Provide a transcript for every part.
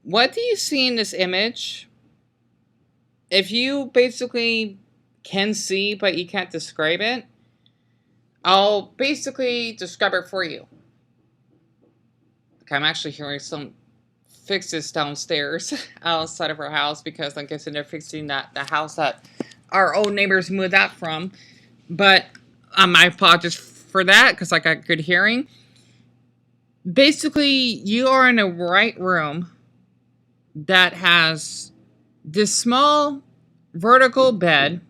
what do you see in this image? If you basically can see but you can't describe it, I'll basically describe it for you. Okay, I'm actually hearing some fixes downstairs outside of our house because I'm guessing they're fixing the house that our old neighbors moved out from. But I apologize for that because I got good hearing. Basically, you are in a right room that has this small vertical bed.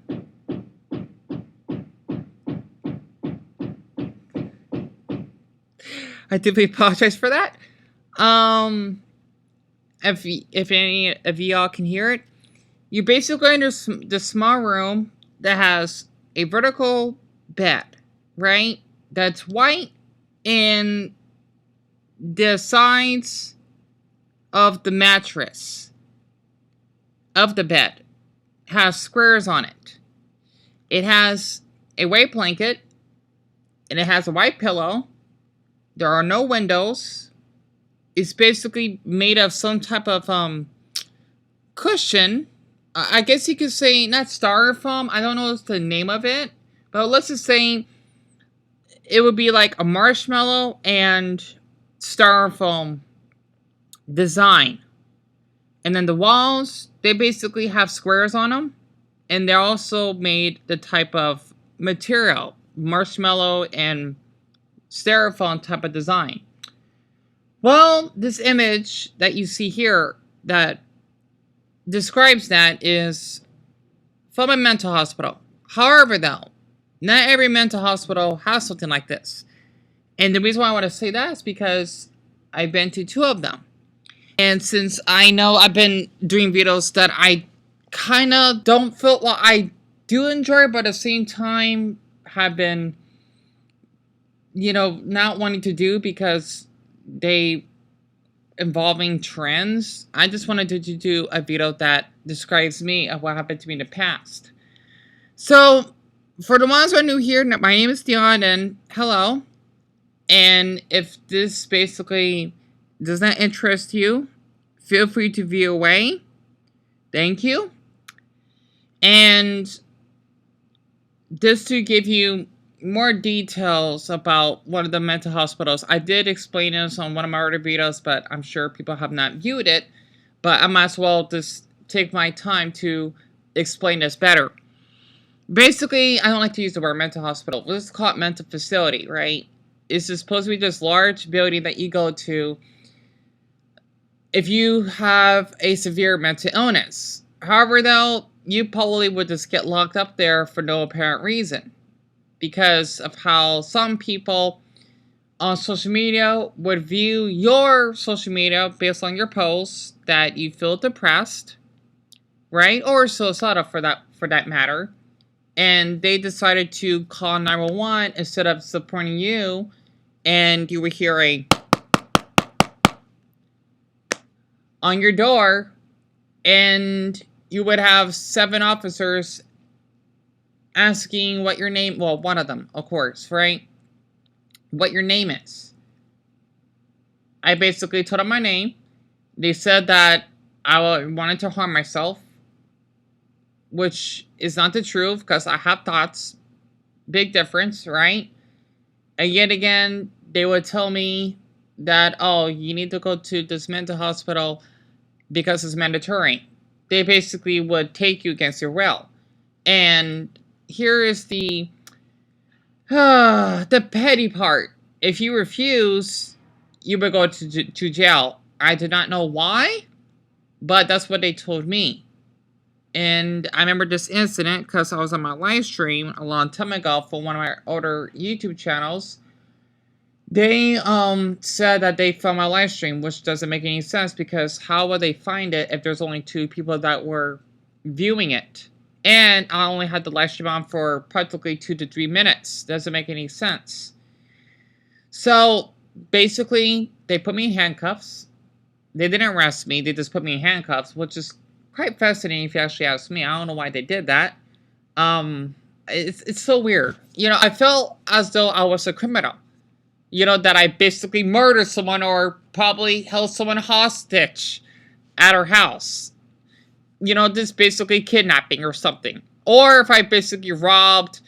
I deeply apologize for that. If any of y'all can hear it, you basically in this small room that has a vertical bed, right? That's white, and the sides of the mattress of the bed has squares on it. It has a white blanket, and it has a white pillow. There are no windows. It's basically made of some type of cushion. I guess you could say not styrofoam. I don't know what's the name of it, but let's just say it would be like a marshmallow and styrofoam design. And then the walls, they basically have squares on them, and they're also made the type of material, marshmallow and styrofoam type of design. Well, this image that you see here that describes that is from a mental hospital. However, though, not every mental hospital has something like this. And the reason why I want to say that is because I've been to 2 of them. And since I know I've been doing videos that I kind of don't feel well, I do enjoy, but at the same time have been, not wanting to do because they involving trends. I just wanted to do a video that describes me of what happened to me in the past. So, for the ones who are new here, my name is Dion, and hello. And if this basically does not interest you, feel free to view away. Thank you. And just to give you more details about one of the mental hospitals, I did explain this on one of my other videos, but I'm sure people have not viewed it. But I might as well just take my time to explain this better. Basically, I don't like to use the word mental hospital. Let's call it mental facility, right? It's supposed to be this large building that you go to if you have a severe mental illness. However, though, you probably would just get locked up there for no apparent reason, because of how some people on social media would view your social media based on your posts that you feel depressed, right? Or suicidal for that matter. And they decided to call 911 instead of supporting you, and you would hear a on your door, and you would have 7 officers asking what your name, well, one of them, of course, right? What your name is. I basically told them my name. They said that I wanted to harm myself, which is not the truth because I have thoughts. Big difference, right? And yet again, they would tell me that, oh, you need to go to this mental hospital because it's mandatory. They basically would take you against your will. And here is the petty part. If you refuse, you would go to jail. I did not know why, but that's what they told me. And I remember this incident because I was on my live stream a long time ago for one of my older YouTube channels. They said that they found my live stream, which doesn't make any sense because how would they find it if there's only 2 people that were viewing it? And I only had the live stream on for practically 2 to 3 minutes. Doesn't make any sense. So basically, they put me in handcuffs. They didn't arrest me. They just put me in handcuffs, which is quite fascinating if you actually ask me. I don't know why they did that. It's so weird. I felt as though I was a criminal. That I basically murdered someone or probably held someone hostage. at her house. You know, this basically kidnapping or something. Or if I basically robbed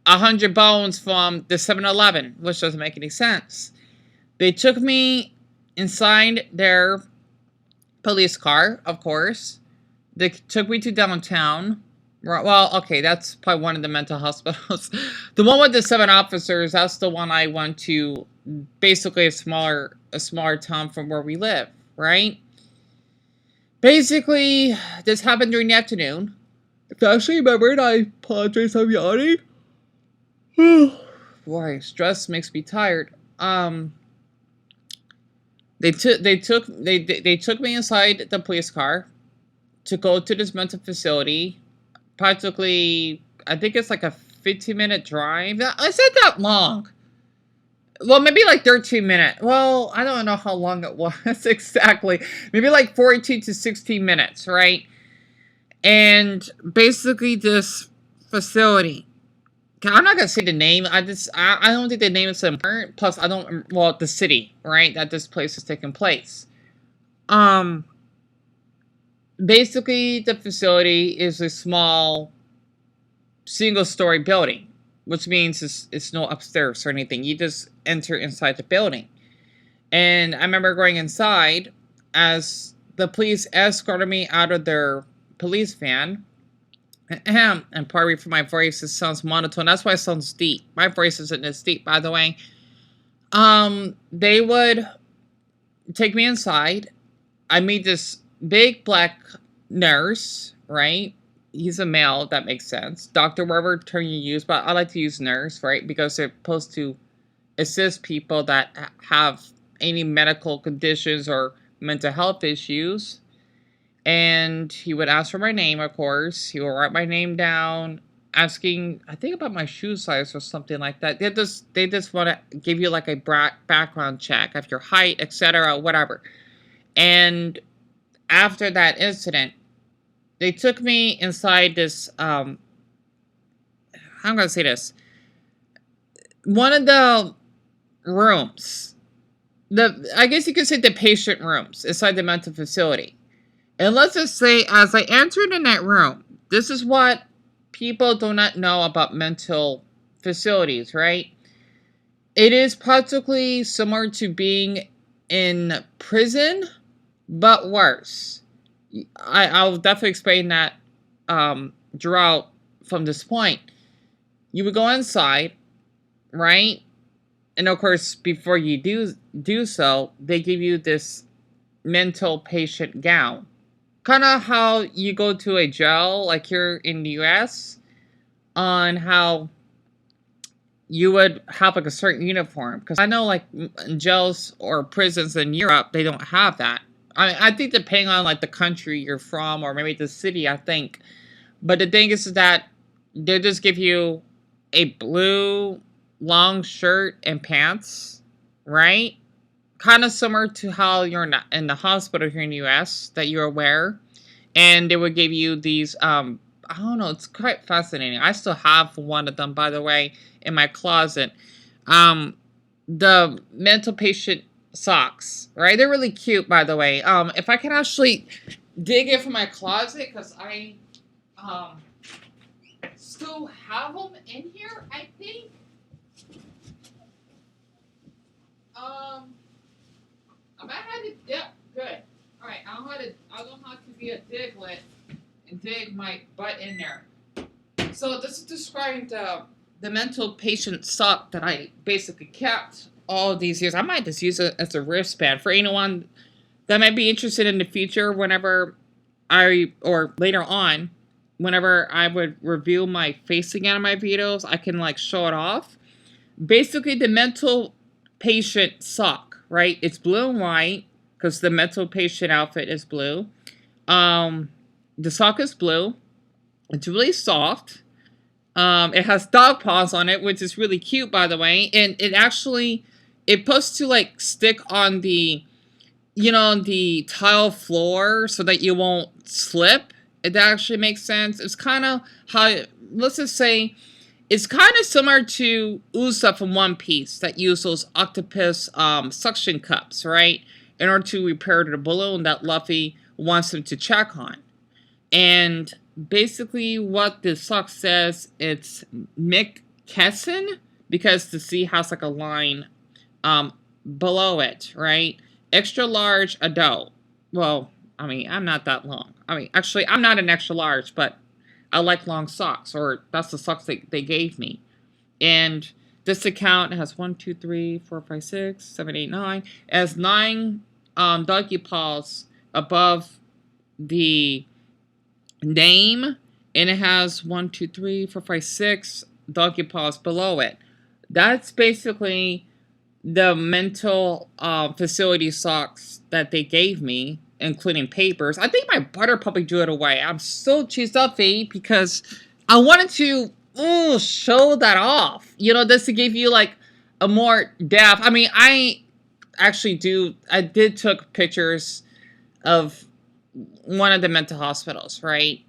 100 bones from the 7-Eleven, which doesn't make any sense. They took me inside their police car, of course. They took me to downtown. Well, okay, that's probably one of the mental hospitals. The one with the 7 officers, that's the one I went to. Basically, a smaller town from where we live, right? Basically, this happened during the afternoon. If I actually remembered, I apologize, I'm yawning. Boy, stress makes me tired. They took me inside the police car to go to this mental facility. Practically, I think it's like a 15-minute drive. Is it that long? Well, maybe like 13 minutes. Well, I don't know how long it was exactly. Maybe like 14 to 16 minutes, right? And basically this facility, I'm not going to say the name. I don't think the name is important. Plus, I don't, well, the city, right, that this place is taking place. Basically, the facility is a small single-story building, which means it's no upstairs or anything. You just enter inside the building. And I remember going inside as the police escorted me out of their police van. And pardon me for my voice, it sounds monotone. That's why it sounds deep. My voice isn't this deep, by the way. They would take me inside. I meet this big black nurse, right? He's a male, that makes sense. Doctor, whatever term you use, but I like to use nurse, right? Because they're supposed to assist people that have any medical conditions or mental health issues. And he would ask for my name, of course. He would write my name down, asking, I think, about my shoe size or something like that. They just want to give you like a background check of your height, etc., whatever. And after that incident, they took me inside this, how am I going to say this? One of the rooms. I guess you could say the patient rooms inside the mental facility. And let's just say, as I entered in that room, this is what people do not know about mental facilities, right? It is practically similar to being in prison, but worse. I'll definitely explain that throughout from this point. You would go inside, right? And of course, before you do so, they give you this mental patient gown. Kind of how you go to a jail, like here in the US, on how you would have like a certain uniform. Because I know like in jails or prisons in Europe, they don't have that. I think depending on like the country you're from or maybe the city, I think. But the thing is that they just give you a blue long shirt and pants, right? Kind of similar to how you're in the hospital here in the US that you're aware. And they would give you these, I don't know, it's quite fascinating. I still have one of them, by the way, in my closet. The mental patient socks, right? They're really cute, by the way. If I can actually dig into my closet, because I still have them in here, I think. I might have to, yeah, good. All right, I don't have to be a diglet and dig my butt in there. So this is describing the mental patient sock that I basically kept all these years. I might just use it as a wristband for anyone that might be interested in the future. Whenever or later on, whenever I would reveal my face again in my videos, I can like show it off. Basically, the mental patient sock, right? It's blue and white because the mental patient outfit is blue. The sock is blue. It's really soft. It has dog paws on it, which is really cute, by the way. And it's supposed to like stick on the, the tile floor so that you won't slip. It actually makes sense. It's kind of how, let's just say, it's kind of similar to Usopp from One Piece that use those octopus suction cups, right? In order to repair the balloon that Luffy wants them to check on. And basically, what the sock says, it's McKesson, because the C has like a line below it, right? Extra large adult. Well, I mean, I'm not that long. I mean, actually, I'm not an extra large, but I like long socks, or that's the socks they gave me. And this account has 1, 2, 3, 4, 5, 6, 7, 8, 9. It has 9 doggy paws above the name, and it has 1, 2, 3, 4, 5, 6 doggy paws below it. That's basically the mental facility socks that they gave me, including papers. I think my brother probably threw it away. I'm so cheesed up, because I wanted to show that off. Just to give you like a more depth. I mean, I did took pictures of one of the mental hospitals, right?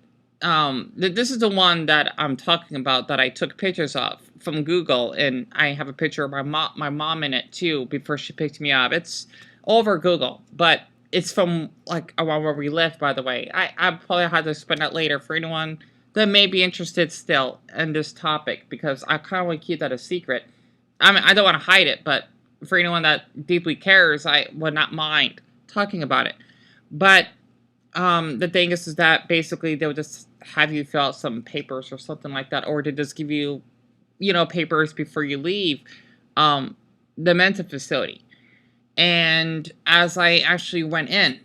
This is the one that I'm talking about that I took pictures of from Google, and I have a picture of my mom in it too before she picked me up. It's over Google, but it's from like around where we live, by the way. I probably have to spend that later for anyone that may be interested still in this topic, because I kind of want to keep that a secret. I mean, I don't want to hide it, but for anyone that deeply cares, I would not mind talking about it. But the thing is that basically they'll just have you fill out some papers or something like that, or to just give you, papers before you leave the mental facility. And as I actually went in,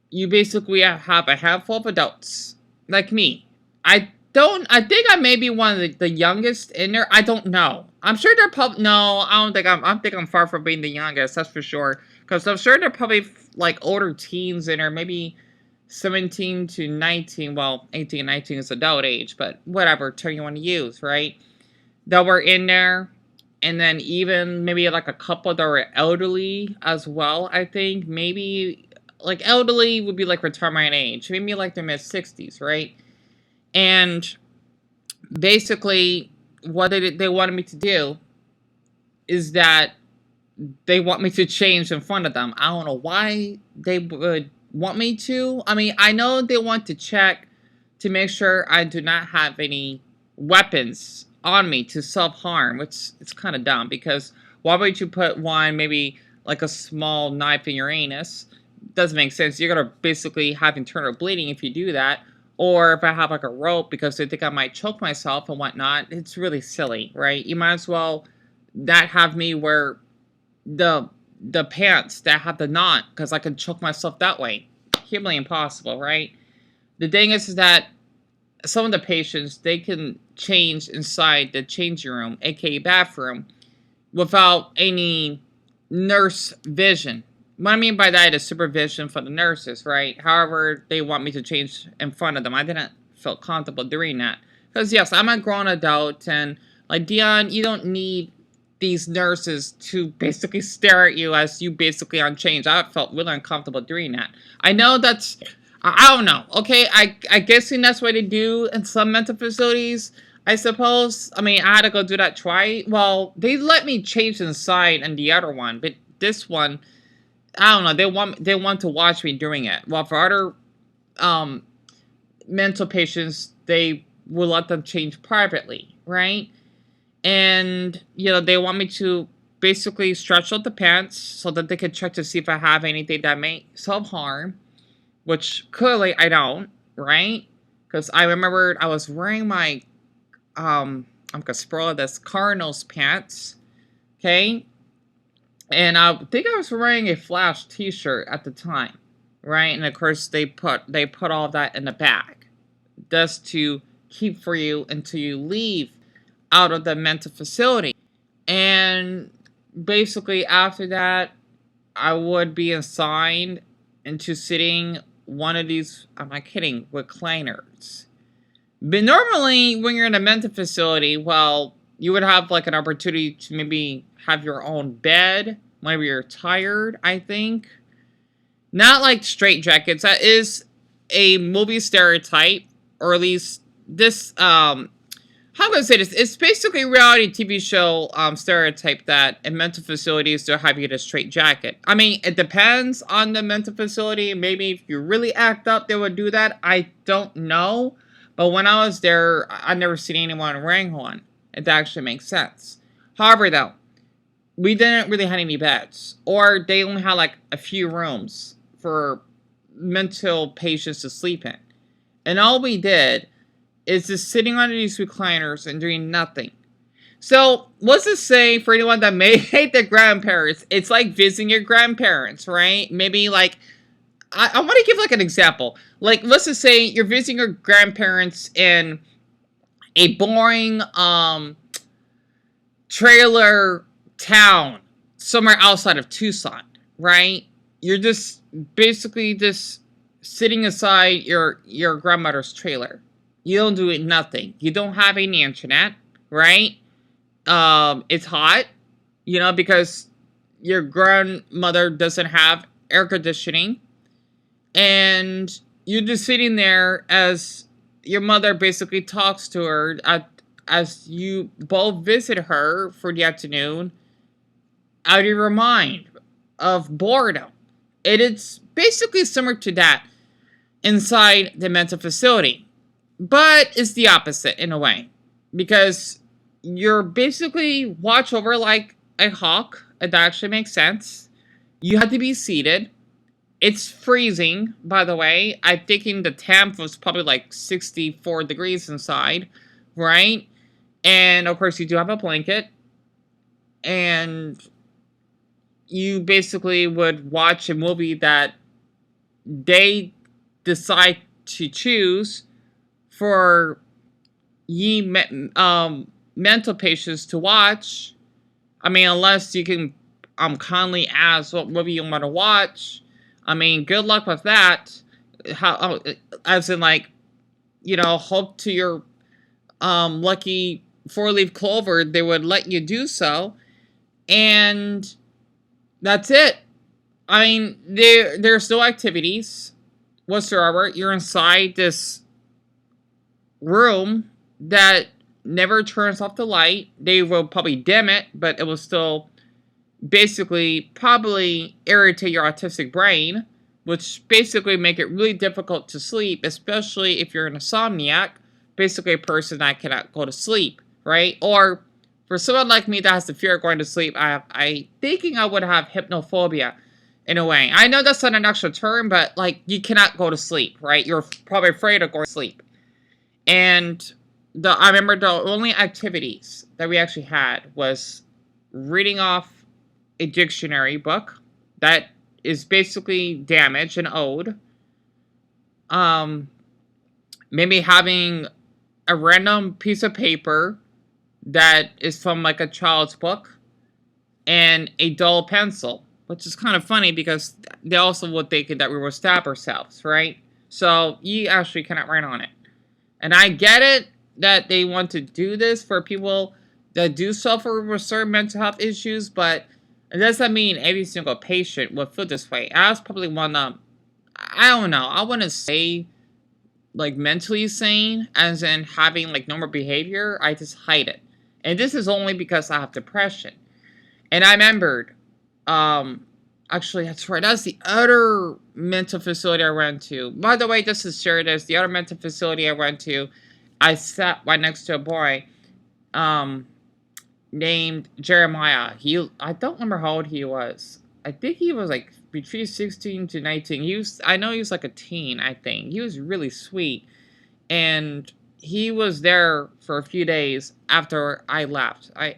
you basically have a handful of adults like me. I think I may be one of the youngest in there. I don't know. I'm sure they're probably, no, I don't think I think I'm far from being the youngest, that's for sure. Because I'm sure they're probably like older teens in there, maybe 17 to 19. Well, 18 and 19 is adult age, but whatever term you want to use, right? That were in there. And then even maybe like a couple that were elderly as well, I think. Maybe like elderly would be like retirement age. Maybe like their mid-60s, right? And basically, what they wanted me to do is that they want me to change in front of them. I don't know why they would want me to. I mean, I know they want to check to make sure I do not have any weapons on me to self-harm, which it's kind of dumb, because why would you put one, maybe like a small knife in your anus? Doesn't make sense. You're going to basically have internal bleeding if you do that. Or if I have like a rope because they think I might choke myself and whatnot, it's really silly, right? You might as well not have me wear the pants that have the knot, because I could choke myself that way. Humanly impossible, right? The thing is that some of the patients, they can change inside the changing room, aka bathroom, without any nurse vision. What I mean by that is supervision from the nurses, right? However, they want me to change in front of them. I didn't feel comfortable doing that. Because, yes, I'm a grown adult, and, like, Dion, you don't need these nurses to basically stare at you as you basically unchanged. I felt really uncomfortable doing that. I know that's, I don't know, okay? I guessing that's what they do in some mental facilities, I suppose. I mean, I had to go do that twice. Well, they let me change inside in the other one, but this one, I don't know. They want to watch me doing it. While for other mental patients, they will let them change privately, right? And they want me to basically stretch out the pants so that they can check to see if I have anything that may self-harm, which clearly I don't, right? Because I remember I was wearing my I'm gonna spoil this, Cardinals pants, okay? And I think I was wearing a Flash T-shirt at the time, right? And of course, they put all that in the bag, just to keep for you until you leave out of the mental facility. And basically, after that, I would be assigned into sitting one of these, am I kidding, recliners. But normally, when you're in a mental facility, well, you would have like an opportunity to maybe have your own bed whenever you're tired, I think. Not like straight jackets. That is a movie stereotype, or at least this how can I say this? It's basically a reality TV show stereotype that in mental facilities they'll have you get a straight jacket. I mean, it depends on the mental facility. Maybe if you really act up, they would do that. I don't know. But when I was there, I never seen anyone wearing one. It actually makes sense. However, though, we didn't really have any beds, or they only had like a few rooms for mental patients to sleep in. And all we did is just sitting on these recliners and doing nothing. So, what's to say for anyone that may hate their grandparents? It's like visiting your grandparents, right? Maybe like, I want to give like an example. Like, let's just say you're visiting your grandparents in a boring trailer town somewhere outside of Tucson, right? You're just basically just sitting aside your grandmother's trailer. You don't do nothing. You don't have any internet, right? It's hot, because your grandmother doesn't have air conditioning, and you're just sitting there as your mother basically talks to her as you both visit her for the afternoon out of your mind of boredom. It's basically similar to that inside the mental facility. But it's the opposite in a way. Because you're basically watched over like a hawk. It actually makes sense. You have to be seated. It's freezing, by the way. I'm thinking the temp was probably like 64 degrees inside, right? And of course, you do have a blanket. And you basically would watch a movie that they decide to choose for mental patients to watch. I mean, unless you can kindly ask what movie you want to watch. I mean, good luck with that. How, as in, like, hope to your lucky four-leaf clover they would let you do so, and that's it. I mean, there's no activities whatsoever. You're inside this room that never turns off the light. They will probably dim it, but it will still basically probably irritate your autistic brain, which basically make it really difficult to sleep, especially if you're an insomniac, basically a person that cannot go to sleep, right? Or for someone like me that has the fear of going to sleep, I thinking I would have hypnophobia in a way. I know that's not an actual term, but like you cannot go to sleep, right? You're probably afraid of going to sleep. And I remember the only activities that we actually had was reading off a dictionary book that is basically damaged and old. Maybe having a random piece of paper that is from like a child's book and a dull pencil, which is kind of funny because they also would think that we would stab ourselves, right? So you actually cannot write on it. And I get it that they want to do this for people that do suffer with certain mental health issues, but it doesn't mean every single patient will feel this way. I was probably one of, I don't know, I wouldn't say like mentally sane, as in having like normal behavior. I just hide it. And this is only because I have depression. And I remembered, actually, that's right, that's the other mental facility I went to. By the way, just to share this, the other mental facility I went to, I sat right next to a boy, named Jeremiah. I don't remember how old he was. I think he was like between 16 to 19. I know he was like a teen, I think. He was really sweet. And he was there for a few days after I left. I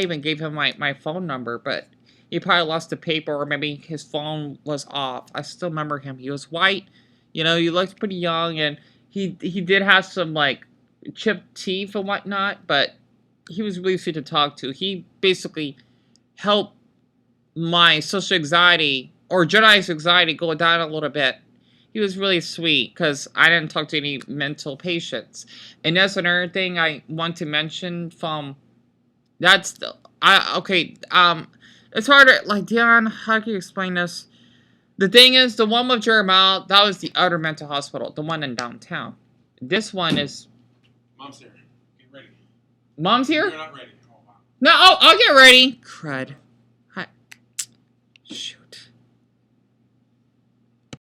even gave him my phone number, but he probably lost the paper or maybe his phone was off. I still remember him. He was white. He looked pretty young, and he did have some like chipped teeth and whatnot, but he was really sweet to talk to. He basically helped my social anxiety or generalized anxiety go down a little bit. He was really sweet because I didn't talk to any mental patients. And that's another thing I want to mention from that's the it's harder, like, Dion, how can you explain this? The thing is, the one with Jeremiah, that was the other mental hospital, the one in downtown. This one is Mom's here. Get ready. Mom's here? You're not ready. Oh, wow. No, I'll get ready. Crud. Shoot.